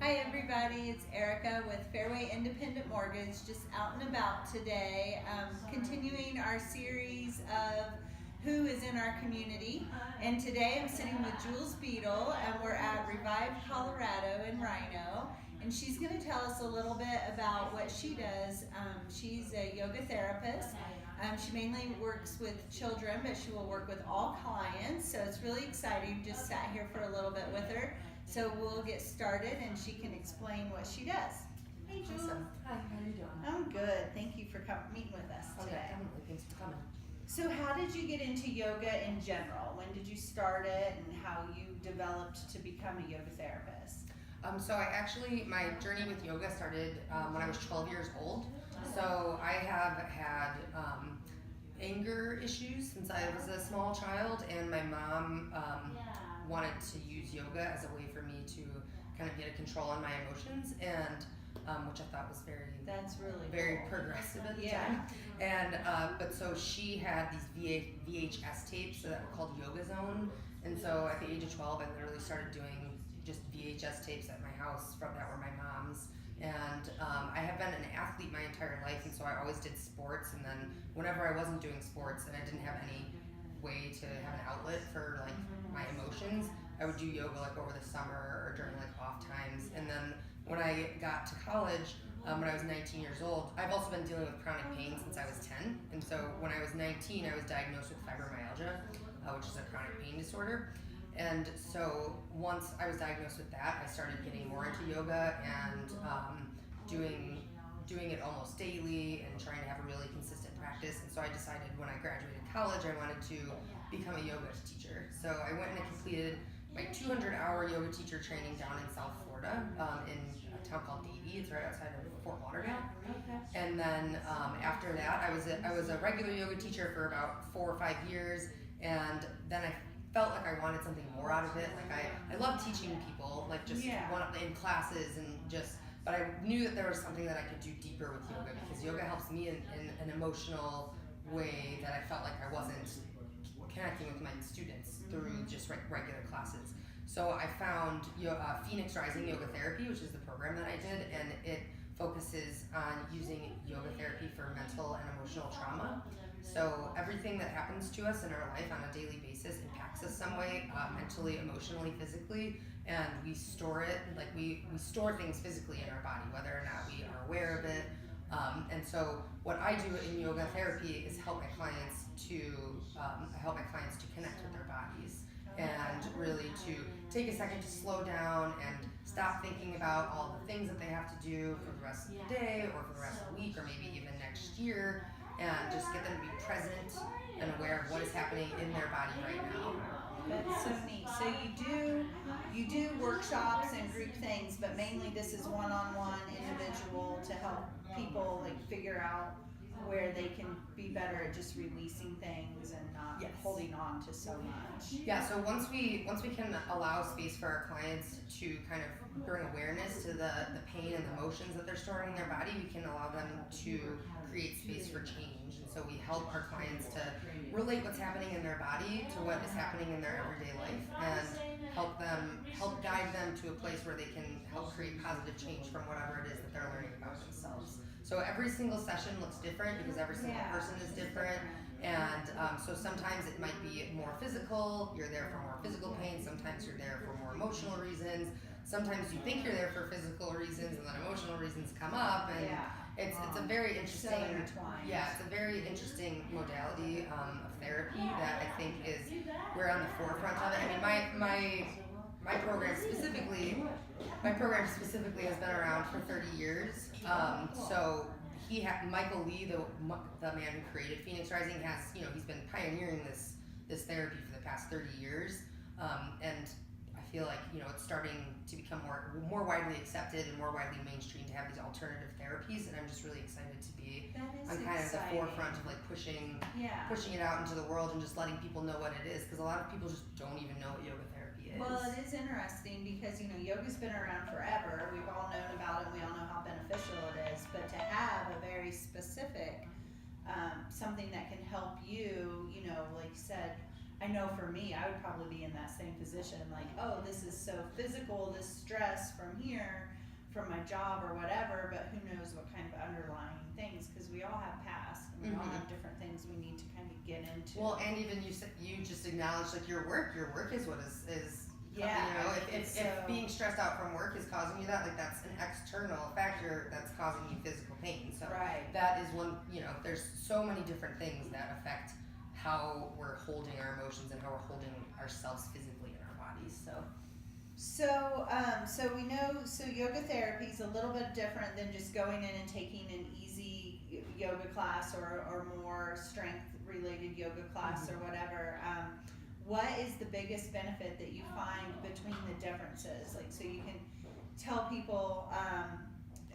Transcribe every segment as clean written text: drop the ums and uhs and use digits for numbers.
Hi everybody, it's Erica with Fairway Independent Mortgage, just out and about today, continuing our series of who is in our community. And today I'm sitting with Jules Beadle, and we're at Revive Colorado in Rhino, and she's going to tell us a little bit about what she does. She's a yoga therapist. She mainly works with children, but she will work with all clients, so it's really exciting. Just sat here for a little bit with her. So we'll get started and she can explain what she does. Hey Jules. Awesome. Hi, how are you doing? I'm good. Thank you for meeting with us today. Definitely. Thanks for coming. So how did you get into yoga in general? When did you start it and how you developed to become a yoga therapist? My journey with yoga started when I was 12 years old. So I have had anger issues since I was a small child, and my mom wanted to use yoga as a way for me to kind of get a control on my emotions, and which I thought was That's really very cool. progressive at the time. And but so she had these VHS tapes that were called Yoga Zone, and so at the age of 12 I literally started doing just VHS tapes at my house that were my mom's. And I have been an athlete my entire life, and so I always did sports, and then whenever I wasn't doing sports and I didn't have any way to have an outlet for like my emotions, I would do yoga like over the summer or during like off times. And then when I got to college, when I was 19 years old, I've also been dealing with chronic pain since I was 10. And so when I was 19, I was diagnosed with fibromyalgia, which is a chronic pain disorder. And so once I was diagnosed with that, I started getting more into yoga and doing it almost daily and trying to have a really consistent practice. And so I decided when I graduated college, I wanted to become a yoga teacher. So I went and I completed my 200-hour yoga teacher training down in South Florida, in a town called Davie. It's right outside of Fort Lauderdale. Okay. And then after that, I was a regular yoga teacher for about 4 or 5 years, and then I felt like I wanted something more out of it. Like I love teaching people, like just in classes and just. But I knew that there was something that I could do deeper with yoga, because yoga helps me in an emotional way that I felt like I wasn't connecting with my students through just regular classes. So I found Phoenix Rising Yoga Therapy, which is the program that I did, and it focuses on using yoga therapy for mental and emotional trauma. So everything that happens to us in our life on a daily basis impacts us some way, mentally, emotionally, physically, and we store it, like we store things physically in our body, whether or not we are aware of it. And so what I do in yoga therapy is help my clients to connect with their bodies, and really to take a second to slow down and stop thinking about all the things that they have to do for the rest of the day or for the rest of the week or maybe even next year, and just get them to be present and aware of what is happening in their body right now. That's so neat. So you do workshops and group things, but mainly this is one-on-one, individual, to help people like figure out where they can be better at just releasing things and not holding on to so much. Yeah, so once we can allow space for our clients to kind of bring awareness to the pain and the emotions that they're storing in their body, we can allow them to create space for change. And so we help our clients to relate what's happening in their body to what is happening in their everyday life, and help guide them to a place where they can help create positive change from whatever it is that they're learning about themselves. So every single session looks different because every single person is different. And so sometimes it might be more physical, you're there for more physical pain, sometimes you're there for more emotional reasons, sometimes you think you're there for physical reasons and then emotional reasons come up, and it's a very interesting it's a very interesting modality of therapy that I think we're on the forefront of it. I mean my program specifically has been around for 30 years. So Michael Lee, the man who created Phoenix Rising, he's been pioneering this therapy for the past 30 years, and I feel like it's starting to become more widely accepted and more widely mainstream to have these alternative therapies, and I'm just really excited to be on kind of the forefront of like pushing it out into the world and just letting people know what it is, because a lot of people just don't even know what yoga therapy is. Well, it is interesting because yoga's been around forever. We've all known about it. We all know how beneficial it is. But to have a very specific something that can help you, like you said, I know for me, I would probably be in that same position, like, oh, this is so physical, this stress from here, from my job or whatever, but who knows what kind of underlying things, because we all have past, and we all have different things we need to kind of get into. Well, and even you said, you just acknowledged like your work is what is Yeah, you know, if so, being stressed out from work is causing you that, like that's an external factor that's causing you physical pain. So right. that is one, you know, there's so many different things that affect how we're holding our emotions and how we're holding ourselves physically in our bodies. So we know, so yoga therapy is a little bit different than just going in and taking an easy yoga class or more strength related yoga class or whatever. What is the biggest benefit that you find between the differences? Like, so you can tell people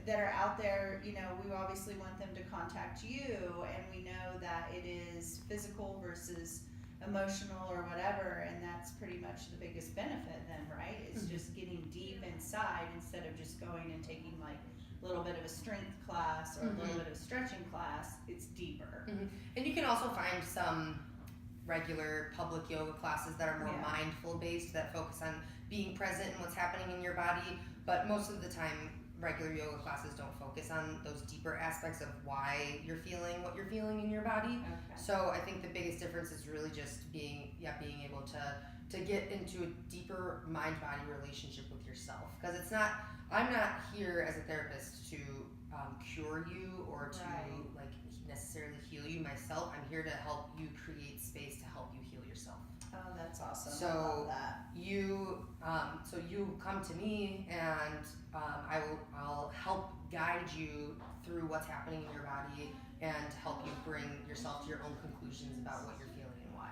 that are out there, you know, we obviously want them to contact you, and we know that it is physical versus emotional or whatever, and that's pretty much the biggest benefit then, right? It's just getting deep inside instead of just going and taking like a little bit of a strength class or a little bit of a stretching class. It's deeper. And you can also find some regular public yoga classes that are more mindful based, that focus on being present and what's happening in your body, but most of the time regular yoga classes don't focus on those deeper aspects of why you're feeling what you're feeling in your body. Okay. So I think the biggest difference is really just being able to get into a deeper mind-body relationship with yourself, because I'm not here as a therapist to cure you or to like necessarily heal you myself. I'm here to help you create space to help you heal yourself. Oh, that's awesome. So I love that. You come to me, and I'll help guide you through what's happening in your body and help you bring yourself to your own conclusions about what you're feeling and why.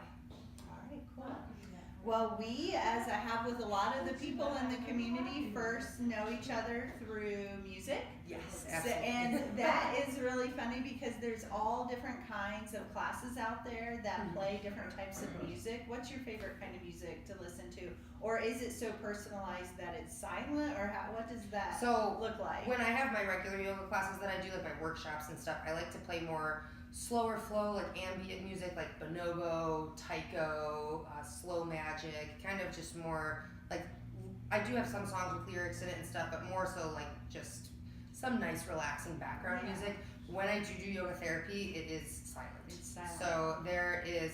All right, cool. Well, we, as I have with a lot of the people in the community, first know each other through music. Yes, So, absolutely. and that is really funny because there's all different kinds of classes out there that play different types of music. What's your favorite kind of music to listen to? Or is it so personalized that it's silent, or what does that look like? When I have my regular yoga classes that I do, like my workshops and stuff, I like to play more slower flow, like ambient music, like bonobo, taiko, slow magic, kind of just more like, I do have some songs with lyrics in it and stuff, but more so like just some nice relaxing background music. When I do yoga therapy, it is silent. It's silent.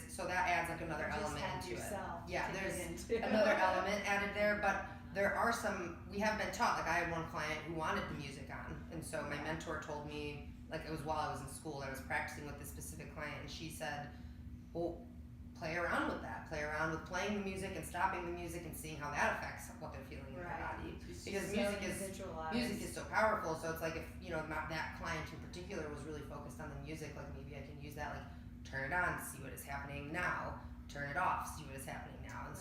So that adds like another element into it. Yeah, there's into. another element added there, but there are some, we have been taught, like I had one client who wanted the music on, and so my mentor told me, like it was while I was in school, I was practicing with this specific client, and she said, well, play around with that. Play around with playing the music and stopping the music and seeing how that affects what they're feeling in their body. Because music is so powerful, so it's like if, you know, that client in particular was really focused on the music, like maybe I can use that, like turn it on, see what is happening now, turn it off, see what is happening now. And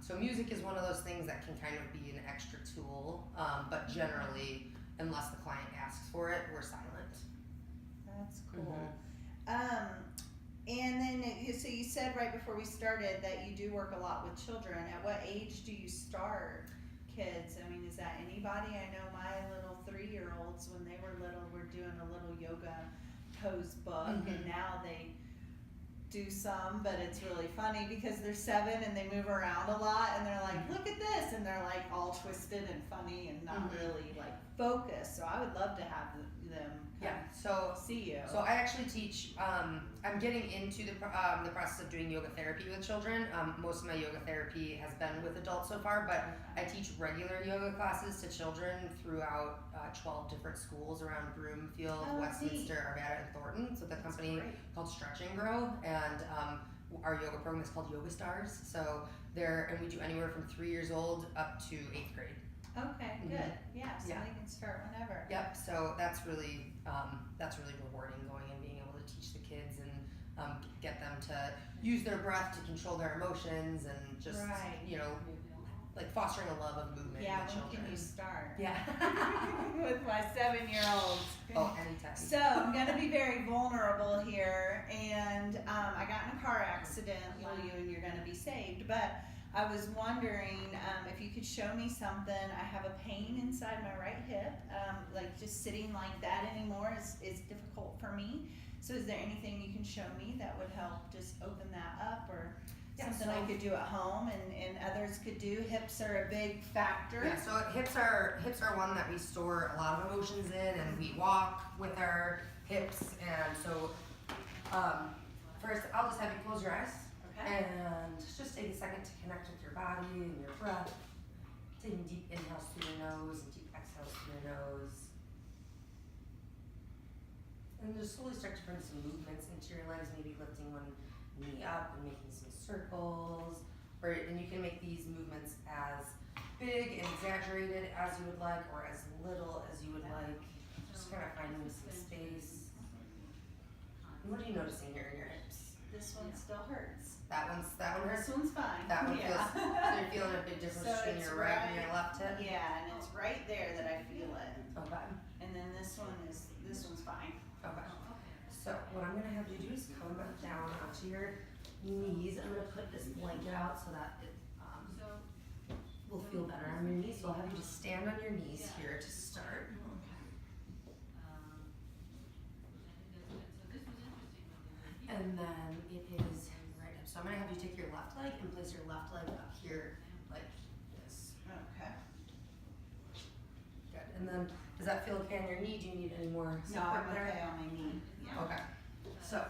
so music is one of those things that can kind of be an extra tool, but generally, unless the client asks for it, we're silent. That's cool. And then, so you said right before we started that you do work a lot with children. At what age do you start kids? I mean, is that anybody? I know my little 3-year-olds, when they were little, were doing a little yoga pose book, and now they do some, but it's really funny because they're 7 and they move around a lot, and they're like, look at this, and they're like all twisted and funny and not really like focused. So I would love to have them see you. So I actually teach, I'm getting into the process of doing yoga therapy with children. Most of my yoga therapy has been with adults so far, but I teach regular yoga classes to children throughout 12 different schools around Broomfield, Westminster, Arvada, and Thornton. So the company called Stretch and Grow, and our yoga program is called Yoga Stars. So and we do anywhere from 3 years old up to 8th grade. Okay, good. Yeah, so they can start whenever. Yep. So that's really rewarding, going and being able to teach the kids and get them to use their breath to control their emotions and just you know, like fostering a love of movement in the children. When can you start? Yeah. With my 7-year-olds. Oh, anytime. So I'm gonna be very vulnerable here, and I got in a car accident, you and you're gonna be saved, but I was wondering if you could show me something. I have a pain inside my right hip. Like just sitting like that anymore is difficult for me. So is there anything you can show me that would help just open that up, or Yeah, something so- I could do at home and others could do? Hips are a big factor. Yeah, so hips are one that we store a lot of emotions in, and we walk with our hips. And so, first, I'll just have you close your eyes, Okay. and just take a second to connect with your body and your breath. Taking deep inhales through your nose and deep exhales through your nose. And just slowly start to bring some movements into your legs, maybe lifting one knee up and making some circles. And you can make these movements as big and exaggerated as you would like, or as little as you would like. Just kind of finding some space. And what are you noticing here in your hips? This one still hurts. That one hurts. This one's fine. That one Yeah. feels. So you're feeling a big difference So between it's your right and right- your left hip. Yeah, and it's right there that I feel it. Okay. And then this one's fine. Okay. So what I'm gonna have you do is come down onto your knees. I'm gonna put this blanket out so that it will feel better on your knees. So I'll have you just stand on your knees here to start. And then it is right up. So I'm gonna have you take your left leg and place your left leg up here like this. Okay. Good. And then does that feel okay on your knee? Do you need any more No, support I'm there? okay on my knee. Yeah. Okay. So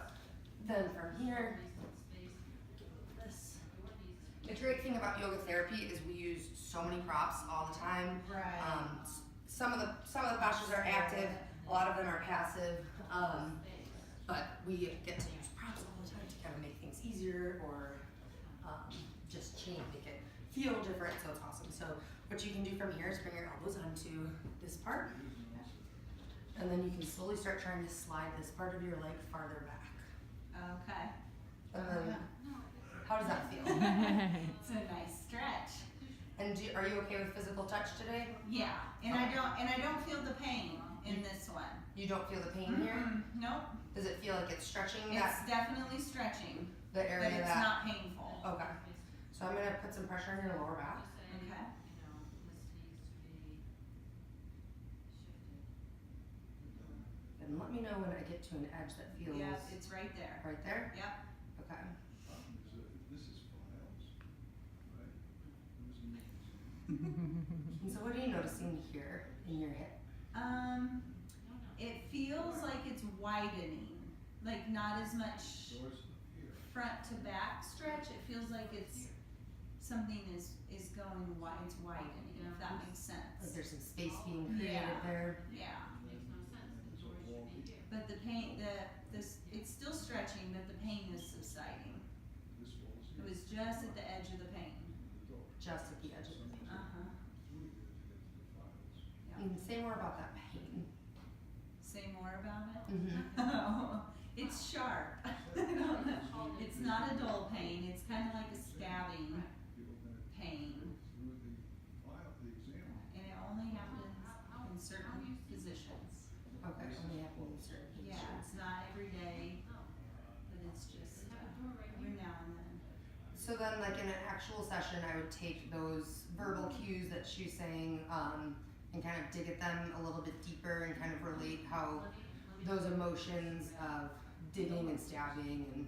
then from here, this. The great thing about yoga therapy is we use so many props all the time. Right. Some of the postures are active, a lot of them are passive, but we get to use props all the time to kind of make things easier, or just make it feel different. So it's awesome. So what you can do from here is bring your elbows onto this part, and then you can slowly start trying to slide this part of your leg farther back. Okay. And then, how does that feel? It's a nice stretch. And are you okay with physical touch today? Yeah, and I don't feel the pain in this one. You don't feel the pain here? Nope. Does it feel like it's stretching It's definitely stretching, the but area it's that? not painful. Okay. So I'm gonna put some pressure on your lower back. Okay. And let me know when I get to an edge that feels Yeah, it's right there. right there. Yep. Okay. This is files, right? And so what are you noticing here in your hip? It feels like it's widening, like not as much Source here. front to back stretch. It feels like it's something is going wide. It's widening, if that makes Like sense. there's some space being created Yeah. there. Yeah. It's a wall here. But the pain, it's still stretching, but the pain is subsiding. This wall's It here. was just at the edge of the pain. The door. Just at the edge of the pain. Uh-huh. It's really good to get to the files. Yeah. And say more about that pain. Say more about it? Mm-hmm. It's sharp. I don't know. It's not a dull pain. It's kind of like a stabbing People gonna pain. go through the file, the exam. And it only happens in certain positions. Okay. Only happening in certain Yeah, positions. it's not every day, but it's just every now and then. So then, like in an actual session, I would take those verbal cues that she's saying, and kind of dig at them a little bit deeper and kind of relate how those emotions of digging and stabbing and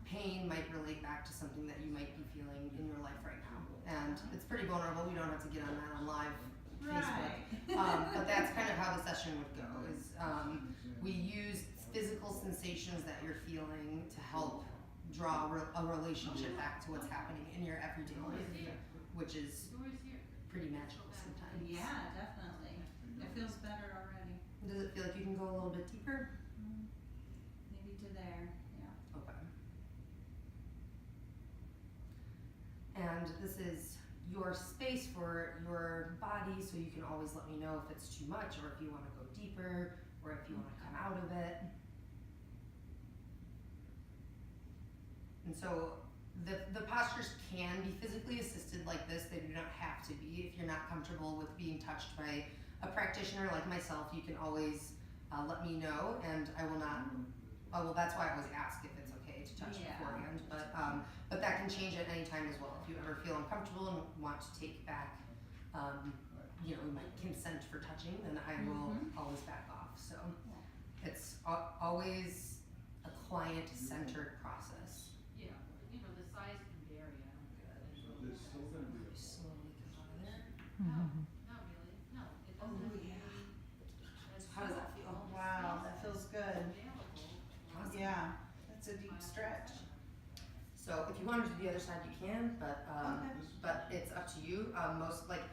pain might relate back to something that you might be feeling in your life right now. And it's pretty vulnerable. We don't have to get on that on live Facebook. Right. But that's kind of how the session would go. Is we use physical sensations that you're feeling to help draw a relationship back to what's happening in your everyday life, which is pretty magical sometimes. Yeah, definitely. It feels better already. Does it feel like you can go a little bit deeper? Maybe to there, yeah. Okay. And this is your space for your body, so you can always let me know if it's too much, or if you want to go deeper, or if you want to come out of it. And so the postures can be physically assisted like this. They do not have to be. If you're not comfortable with being touched by a practitioner like myself, you can always let me know, and I will not. Oh, well, that's why I always ask if it's okay to touch Yeah. beforehand. But that can change at any time as well. If you ever feel uncomfortable and want to take back, you know, my consent for touching, then I will always back off. So, it's always a client-centered process. Yeah, you know, the size can vary, I don't think that is really. There's still gonna be a Slowly come out of there. No, not really, no, it doesn't have to be. as How does that feel? Oh, wow, that feels good. available. Awesome. Yeah, that's a deep stretch. So if you want to do the other side, you can, but Okay. but it's up to you. Most like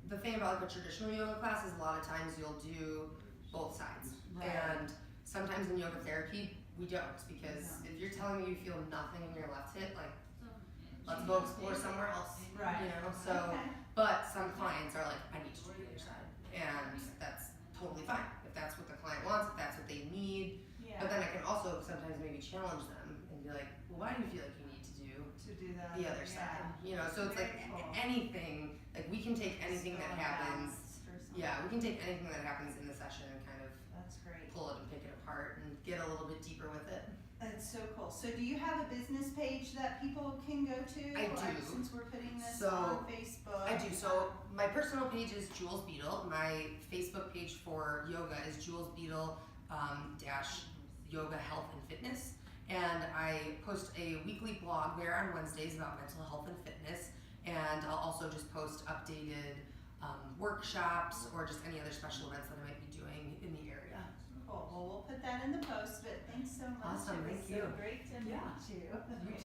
the thing about like a traditional yoga class is a lot of times you'll do both sides, Right. and sometimes in yoga therapy we don't, because if you're telling me you feel nothing in your left hip, like So, let's go explore somewhere else. Right. You know, so Okay. but some clients are like, I need to do the other side, and that's totally fine if that's what the client wants, if that's what they need. Yeah, But then I can also sometimes maybe challenge them and be like, well, why do you feel like you need to do to do that. the other side? You know, so it's like Very cool. anything, like we can take anything that So happens, balanced or something. yeah, we can take anything that happens in the session and kind of That's great. pull it and pick it apart and get a little bit deeper with it. That's so cool. So do you have a business page that people can go to? I do. Since we're putting this So, on Facebook. I do. So my personal page is Jules Beadle. My Facebook page for yoga is Jules Beadle dash yoga health and fitness. And I post a weekly blog there on Wednesdays about mental health and fitness. And I'll also just post updated workshops or just any other special events that I might be doing in the area. Cool. Well, we'll put that in the post, but thanks so much. Awesome, It was thank so you. great to meet Yeah. you.